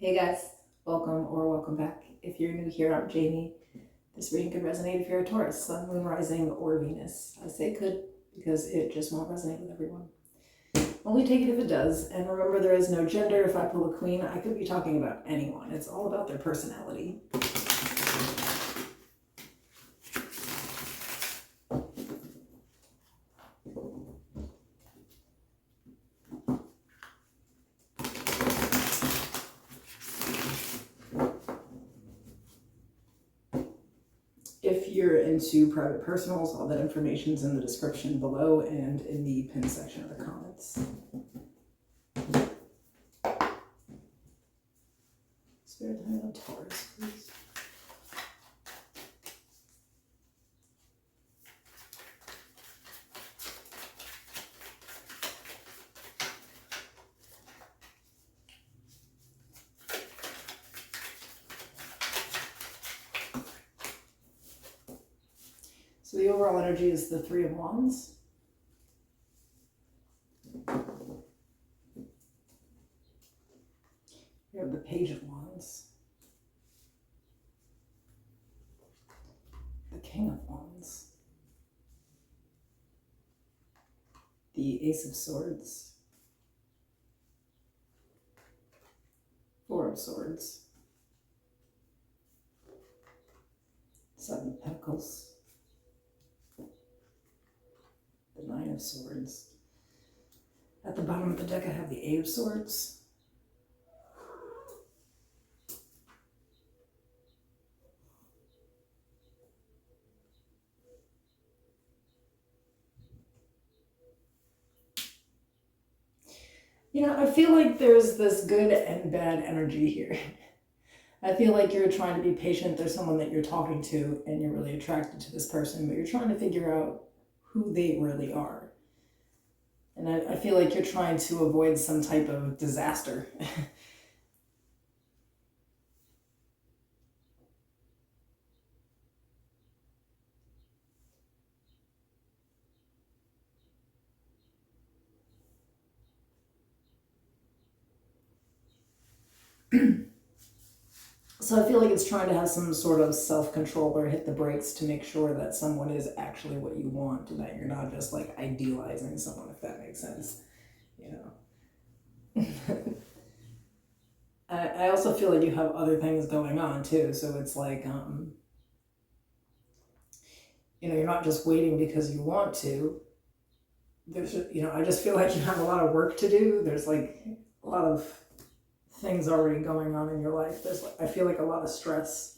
Hey guys, welcome or welcome back. If you're new here, I'm Jamie. This reading could resonate if you're a Taurus, Sun, Moon, Rising, or Venus. I say could because it just won't resonate with everyone. Only take it if it does, and remember there is no gender. If I pull a queen, I could be talking about anyone. It's all about their personality. If you're into private personals, all that information's in the description below and in the pin section of the comments. Spirit of the Taurus, please. So the overall energy is the Three of Wands. We have the Page of Wands. The King of Wands. The Ace of Swords. Four of Swords. Seven of Pentacles. The Nine of Swords. At the bottom of the deck I have the Eight of Swords. You know, I feel like there's this good and bad energy here. I feel like you're trying to be patient. There's someone that you're talking to and you're really attracted to this person, but you're trying to figure out who they really are. And I feel like you're trying to avoid some type of disaster. So I feel like it's trying to have some sort of self-control or hit the brakes to make sure that someone is actually what you want and that you're not just like idealizing someone, if that makes sense, you know. I also feel like you have other things going on too, so it's like, you know, you're not just waiting because you want to. There's, you know, I just feel like you have a lot of work to do. There's like a lot of things already going on in your life. There's, I feel like, a lot of stress.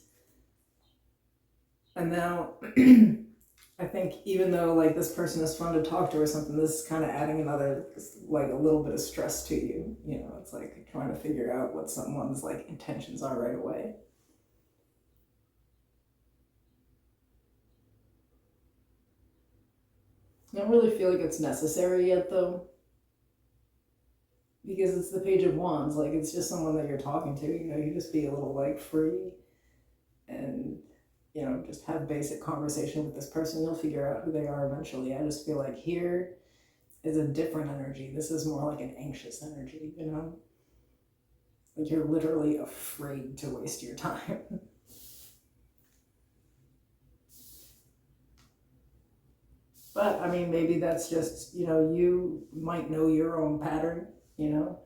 And now I think even though like this person is fun to talk to or something, this is kind of adding another, like a little bit of stress to you. You know, it's like trying to figure out what someone's like intentions are right away. I don't really feel like it's necessary yet though, because it's the Page of Wands. Like, it's just someone that you're talking to, you know. You just be a little like free and, you know, just have basic conversation with this person. You'll figure out who they are eventually. I just feel like here is a different energy. This is more like an anxious energy, you know, like you're literally afraid to waste your time. But I mean, maybe that's just, you know, you might know your own pattern, you know.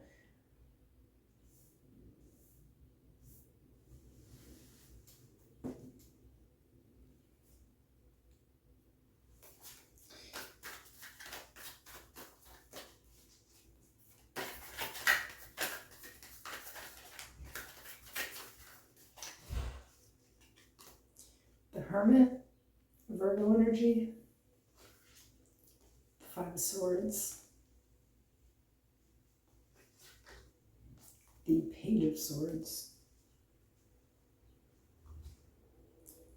The Hermit, Virgo energy, the Five of Swords, the Page of Swords,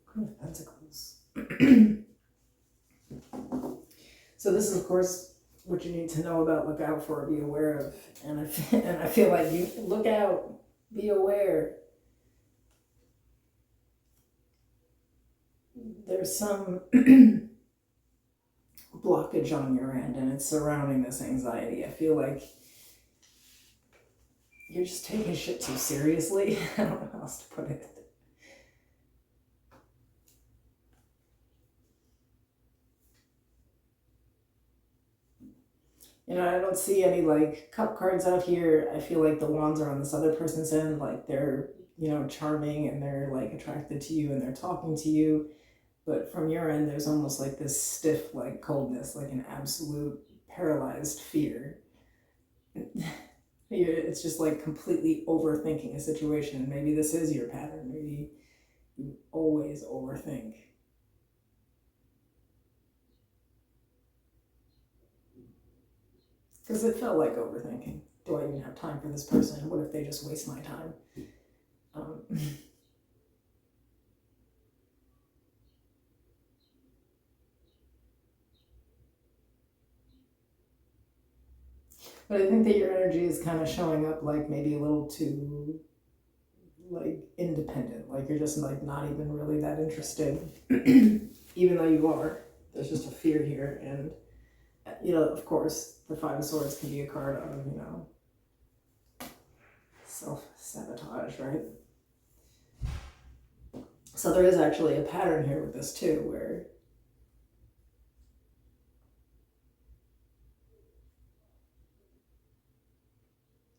Queen of Pentacles. So this is, of course, what you need to know about, look out for, be aware of. And I feel like you look out, be aware. There's some blockage on your end and it's surrounding this anxiety. I feel like you're just taking shit too seriously. I don't know how else to put it. You know, I don't see any like cup cards out here. I feel like the wands are on this other person's end. Like they're, you know, charming and they're like attracted to you and they're talking to you. But from your end, there's almost like this stiff, like coldness, like an absolute paralyzed fear. It's just like completely overthinking a situation. Maybe this is your pattern. Maybe you always overthink. Because it felt like overthinking. Do I even have time for this person? What if they just waste my time? Um, but I think that your energy is kind of showing up like maybe a little too like independent. Like you're just like not even really that interested, even though you are. There's just a fear here, and you know, of course, the Five of Swords can be a card of, you know, self-sabotage, right? So there is actually a pattern here with this too, where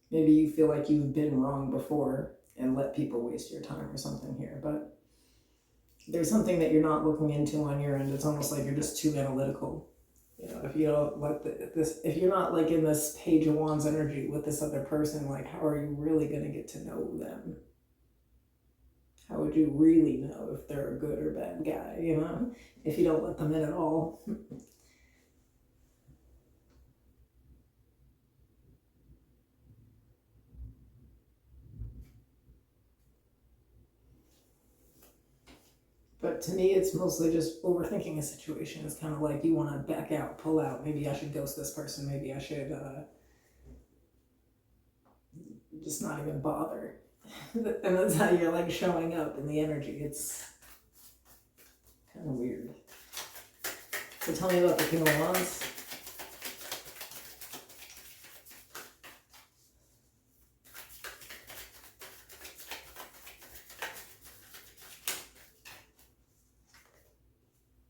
maybe you feel like you've been wrong before and let people waste your time or something here, but there's something that you're not looking into on your end. It's almost like you're just too analytical. You know, if you don't like this, if you're not like in this Page of Wands energy with this other person, like how are you really going to get to know them? How would you really know if they're a good or bad guy, you know, if you don't let them in at all? But to me, it's mostly just overthinking a situation. It's kind of like you want to back out, pull out. Maybe I should ghost this person. Maybe I should just not even bother. And that's how you're like showing up in the energy. It's kind of weird. So tell me about the King of Wands.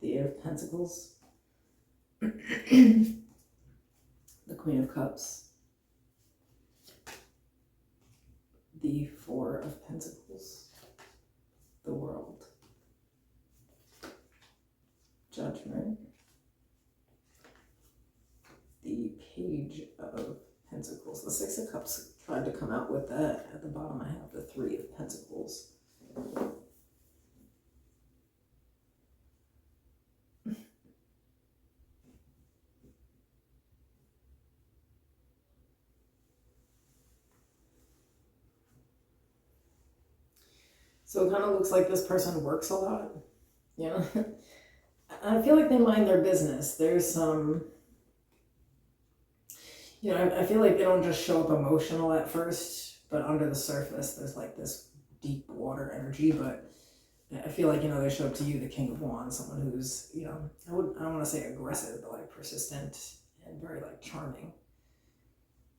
The Eight of Pentacles. The Queen of Cups. The Four of Pentacles. The World. Judgment. The Page of Pentacles. The Six of Cups tried to come out with that. At the bottom I have the Three of Pentacles. So it kind of looks like this person works a lot. You know? I feel like they mind their business. There's some, you know, I feel like they don't just show up emotional at first, but under the surface, there's like this deep water energy. But I feel like, you know, they show up to you, the King of Wands, someone who's, you know, I don't want to say aggressive, but like persistent and very like charming.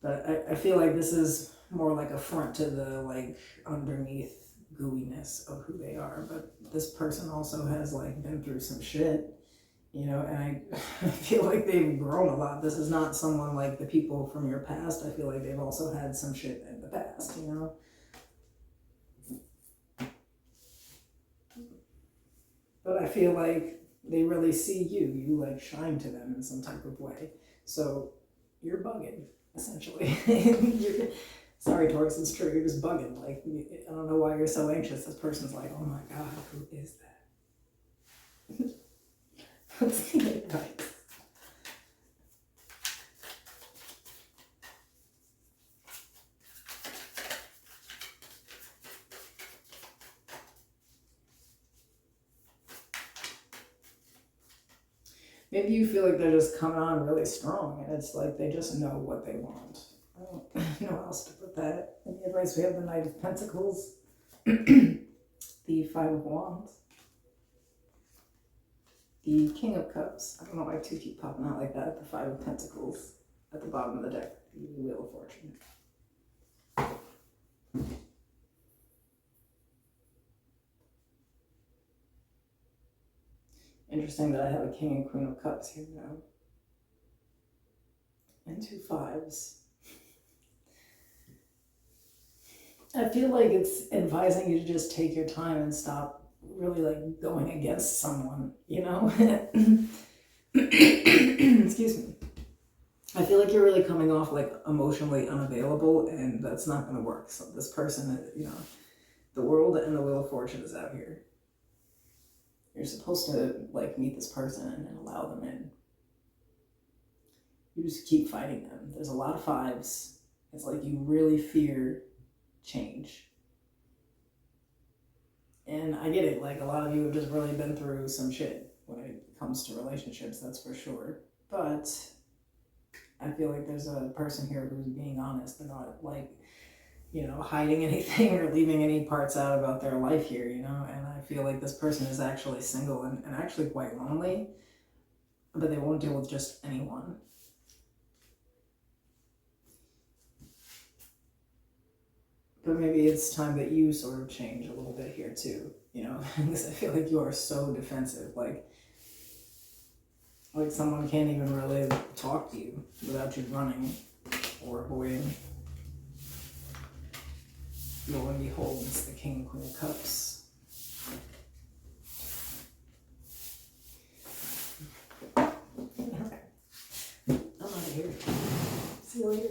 But I feel like this is more like a front to the like underneath gooiness of who they are. But this person also has like been through some shit, you know, and I feel like they've grown a lot. This is not someone like the people from your past. I feel like they've also had some shit in the past, you know. But I feel like they really see you. You like shine to them in some type of way. So you're bugging, essentially. Sorry, Taurus, it's true. You're just bugging. Like, I don't know why you're so anxious. This person's like, oh my God, who is that? Let's see it right. Maybe you feel like they're just coming on really strong and it's like they just know what they want. I don't know how else to put that. In the advice, we have the Knight of Pentacles, the Five of Wands, the King of Cups. I don't know why two keep popping out like that. The Five of Pentacles at the bottom of the deck, the Wheel of Fortune. Interesting that I have a King and Queen of Cups here now. And 2 5s. I feel like it's advising you to just take your time and stop really like going against someone, you know? Excuse me. I feel like you're really coming off like emotionally unavailable, and that's not going to work. So this person, you know, the world and the Wheel of Fortune is out here. You're supposed to like meet this person and allow them in. You just keep fighting them. There's a lot of 5s. It's like you really fear change. And I get it, like a lot of you have just really been through some shit when it comes to relationships, that's for sure. But I feel like there's a person here who's being honest. They're not like, you know, hiding anything or leaving any parts out about their life here, you know? And I feel like this person is actually single and actually quite lonely, but they won't deal with just anyone. But maybe it's time that you sort of change a little bit here too, you know, because I feel like you are so defensive. Like someone can't even really talk to you without you running or avoiding. Lo and behold, it's the King and Queen of Cups. Okay, I'm out of here. See you later.